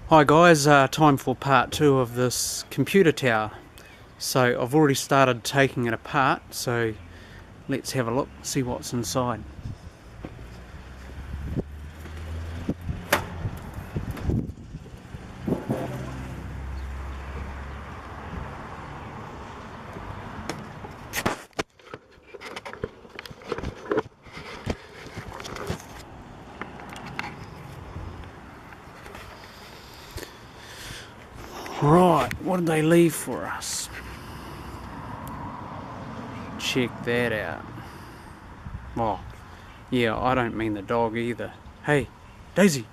Hi guys, time for part 2 of this computer tower. So I've already started taking it apart, so let's have a look, see what's inside. Right, what did they leave for us? Check that out. Oh, yeah, I don't mean the dog either. Hey, Daisy.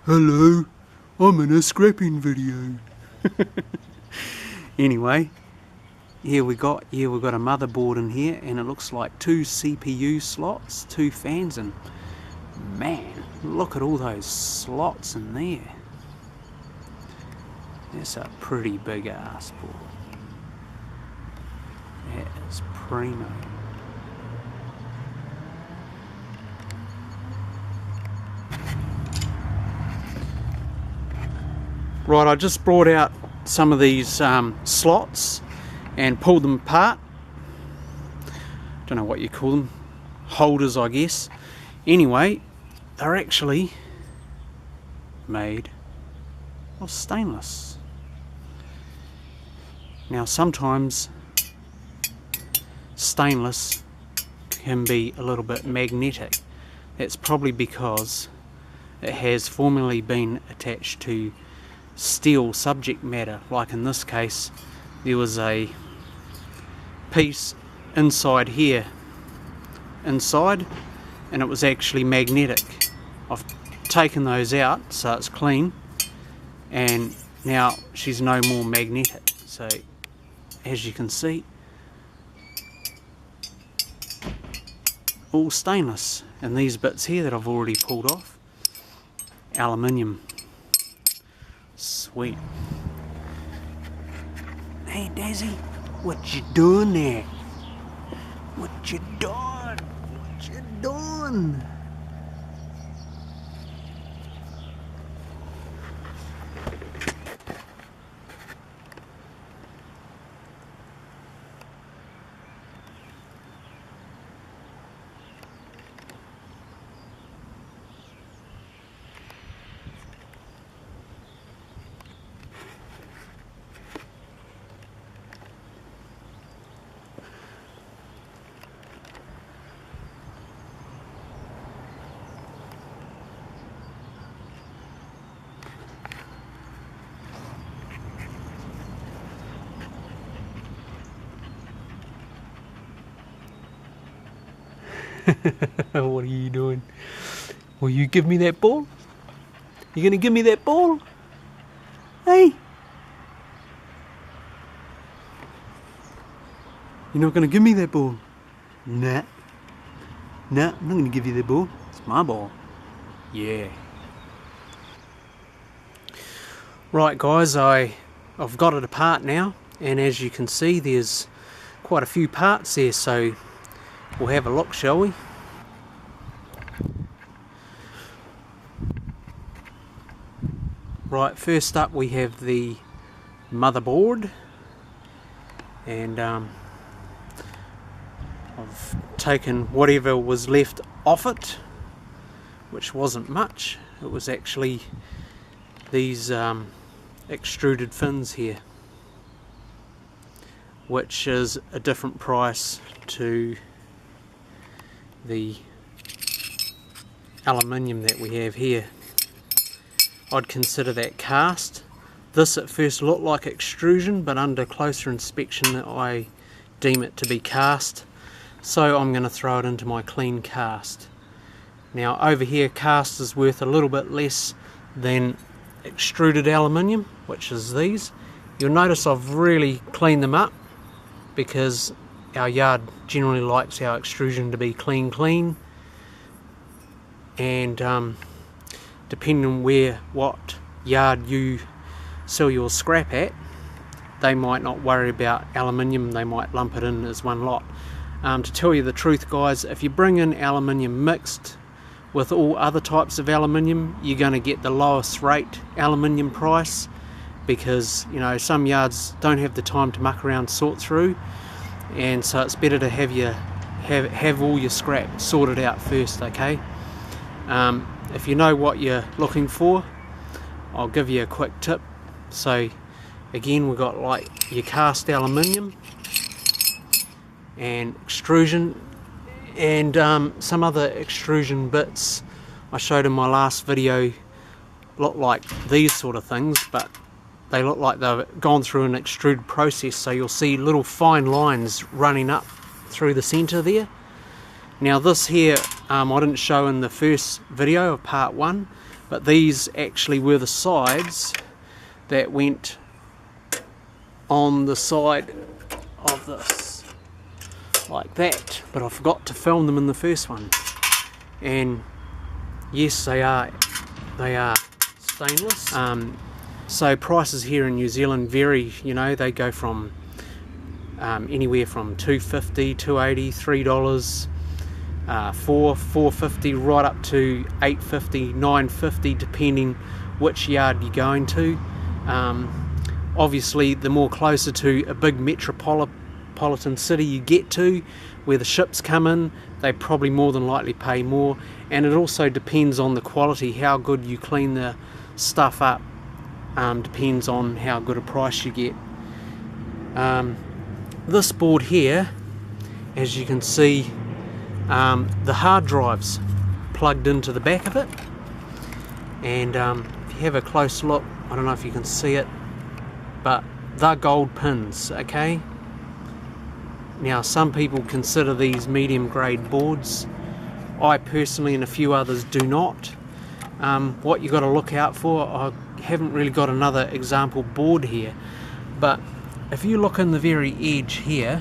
Hello, I'm in a scrapping video. Anyway, we've got a motherboard in here, and it looks like 2 CPU slots, 2 fans, and man, look at all those slots in there. That's a pretty big ass board. That is primo. Right, I just brought out some of these slots and pulled them apart. Don't know what you call them, holders I guess. Anyway, they're actually made of stainless. Now sometimes stainless can be a little bit magnetic. That's probably because it has formerly been attached to steel subject matter, like in this case there was a piece inside here and it was actually magnetic. I've taken those out so it's clean, and now she's no more magnetic. So as you can see, all stainless, and these bits here that I've already pulled off, aluminium. Sweet. Hey Daisy, what you doing there? What you doing? What you doing? What are you doing? Will you give me that ball? You gonna give me that ball? Hey! You're not gonna give me that ball? Nah. Nah, I'm not gonna give you that ball. It's my ball. Yeah. Right guys, I've got it apart now, and as you can see there's quite a few parts there, so we'll have a look, shall we? Right, first up we have the motherboard, and I've taken whatever was left off it, which wasn't much. It was actually these extruded fins here, which is a different price to the aluminium that we have here. I'd consider that cast. This at first looked like extrusion, but under closer inspection I deem it to be cast, so I'm going to throw it into my clean cast. Now over here, cast is worth a little bit less than extruded aluminium, which is these. You'll notice I've really cleaned them up because our yard generally likes our extrusion to be clean, and depending on what yard you sell your scrap at, they might not worry about aluminium, they might lump it in as one lot. To tell you the truth guys, if you bring in aluminium mixed with all other types of aluminium, you're going to get the lowest rate aluminium price, because you know some yards don't have the time to muck around, sort through, and so it's better to have all your scrap sorted out first. Okay, if you know what you're looking for, I'll give you a quick tip. So again, we've got like your cast aluminium and extrusion, and some other extrusion bits I showed in my last video look like these sort of things, but they look like they've gone through an extrude process, so you'll see little fine lines running up through the center there. Now this here I didn't show in the first video of part 1, but these actually were the sides that went on the side of this, like that, but I forgot to film them in the first one. And yes, they are stainless. So prices here in New Zealand vary, you know, they go from anywhere from $2.50, $2.80, $3, $4.50, right up to $8.50, $9.50, depending which yard you're going to. Obviously, the more closer to a big metropolitan city you get to, where the ships come in, they probably more than likely pay more. And it also depends on the quality, how good you clean the stuff up. Depends on how good a price you get. This board here, as you can see, the hard drive's plugged into the back of it, and if you have a close look, I don't know if you can see it, but they're gold pins. Okay, now some people consider these medium grade boards. I personally and a few others do not. What you got to look out for, I haven't really got another example board here, but if you look in the very edge here,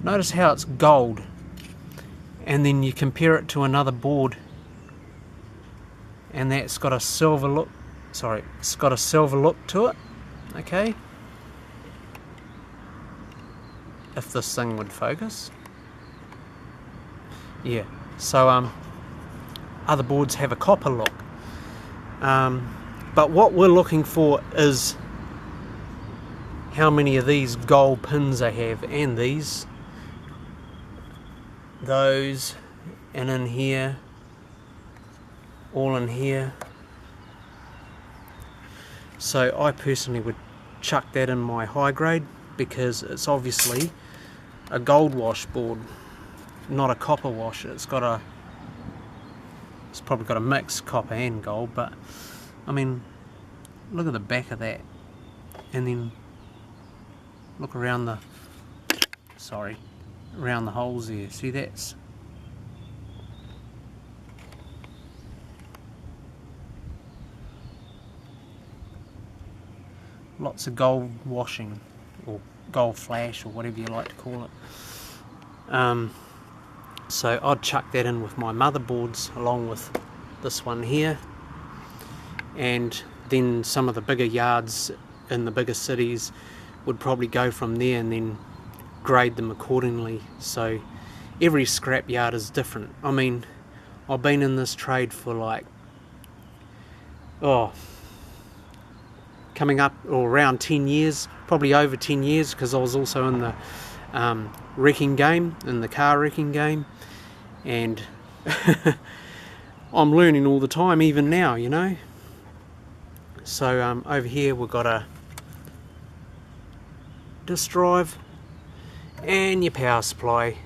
notice how it's gold, and then you compare it to another board and that's got a silver look. Sorry, it's got a silver look to it. Okay, if this thing would focus. Yeah, so other boards have a copper look, but what we're looking for is how many of these gold pins they have, and these, those, and in here, all in here. So I personally would chuck that in my high grade, because it's obviously a gold wash board, not a copper wash. It's probably got a mix copper and gold, but I mean, look at the back of that, and then look around the around the holes there. See, that's lots of gold washing, or gold flash, or whatever you like to call it. So I'd chuck that in with my motherboards along with this one here, and then some of the bigger yards in the bigger cities would probably go from there and then grade them accordingly. So every scrap yard is different. I mean, I've been in this trade for like, coming up or around 10 years, probably over 10 years, because I was also in the wrecking game, in the car wrecking game, and I'm learning all the time, even now, you know. So over here we've got a disk drive and your power supply.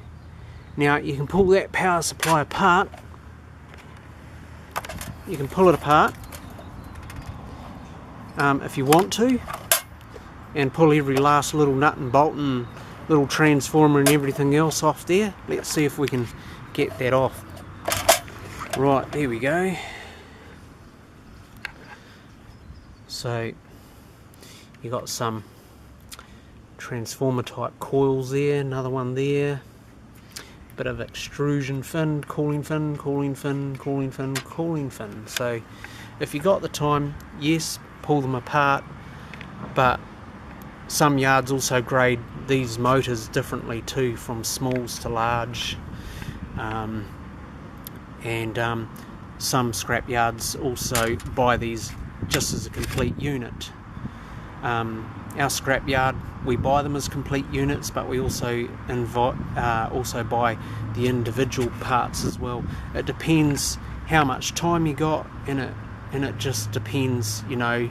Now you can pull that power supply apart, you can pull it apart if you want to, and pull every last little nut and bolt and little transformer and everything else off there. Let's see if we can get that off. Right, there we go. So you got some transformer type coils there, another one there, bit of extrusion fin, cooling fin, cooling fin, cooling fin, cooling fin. So if you got the time, yes, pull them apart, but some yards also grade these motors differently too, from smalls to large, and some scrap yards also buy these just as a complete unit. Our scrap yard, we buy them as complete units, but we also buy the individual parts as well. It depends how much time you got, and it just depends, you know,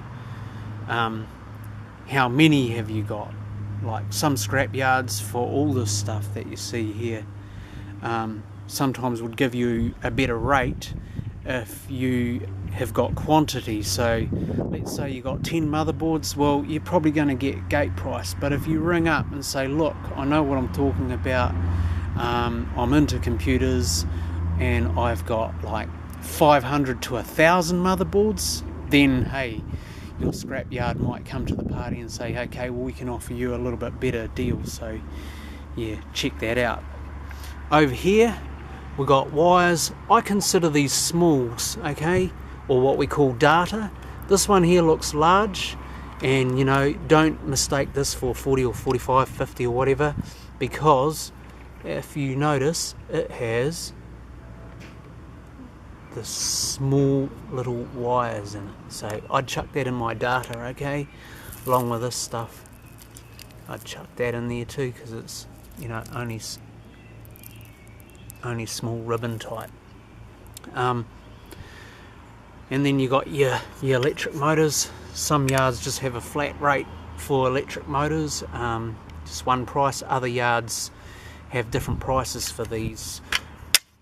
how many have you got. Like some scrap yards, for all this stuff that you see here, sometimes would give you a better rate if you have got quantity. So let's say you got 10 motherboards, well, you're probably going to get gate price. But if you ring up and say, look, I know what I'm talking about, I'm into computers and I've got like 500 to 1,000 motherboards, then hey, your scrapyard might come to the party and say, okay, well, we can offer you a little bit better deal. So yeah, check that out. Over here we got wires. I consider these smalls, okay, or what we call data. This one here looks large, and you know, don't mistake this for 40 or 45, 50 or whatever, because if you notice, it has the small little wires in it. So I'd chuck that in my data, okay, along with this stuff. I'd chuck that in there too, because it's, you know, only small ribbon type. And then you got your electric motors. Some yards just have a flat rate for electric motors, just one price. Other yards have different prices for these.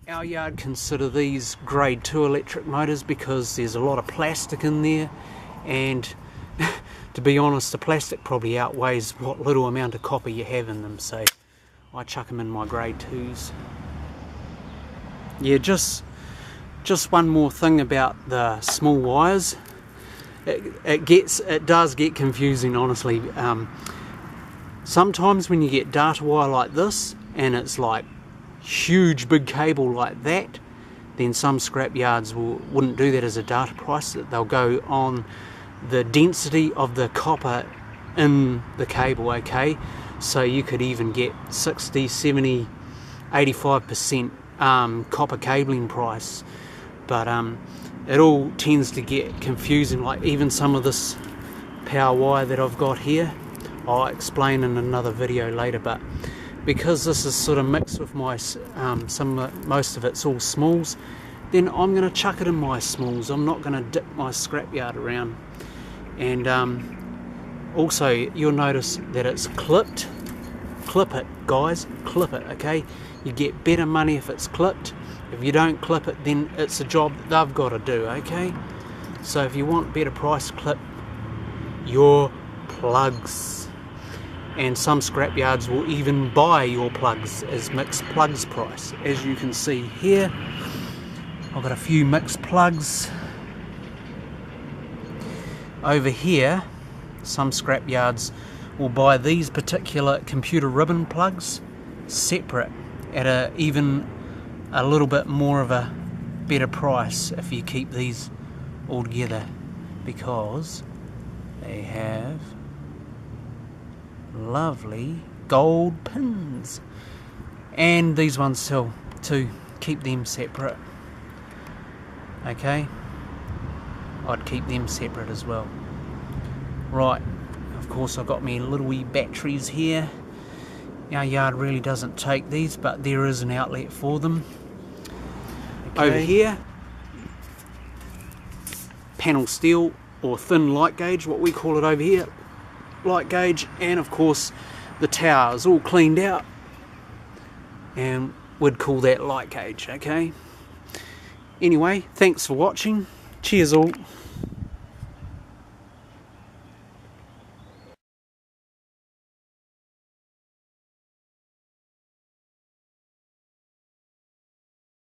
Our yard consider these grade 2 electric motors because there's a lot of plastic in there, and to be honest, the plastic probably outweighs what little amount of copper you have in them, so I chuck them in my grade 2s. Yeah, just one more thing about the small wires. It does get confusing, honestly. Sometimes when you get data wire like this, and it's like huge big cable like that, then some scrap yards wouldn't do that as a data price. They'll go on the density of the copper in the cable, okay? So you could even get 60, 70, 85% copper cabling price. But it all tends to get confusing. Like even some of this power wire that I've got here, I'll explain in another video later, but because this is sort of mixed with my most of it's all smalls, then I'm going to chuck it in my smalls. I'm not going to dip my scrapyard around. And also you'll notice that it's clipped. Clip it, guys, clip it, okay? You get better money if it's clipped. If you don't clip it, then it's a job that they've got to do, okay? So if you want better price, clip your plugs. And some scrapyards will even buy your plugs as mixed plugs price. As you can see here, I've got a few mixed plugs. Over here, some scrapyards will buy these particular computer ribbon plugs separate at even a little bit more of a better price if you keep these all together, because they have lovely gold pins. And these ones sell too. Keep them separate, okay? I'd keep them separate as well. Right, of course I've got me little wee batteries here. Our yard really doesn't take these, but there is an outlet for them. Okay. Over here, panel steel or thin light gauge, what we call it over here, light gauge. And of course the tower is all cleaned out, and we'd call that light gauge, okay? Anyway, thanks for watching. Cheers all.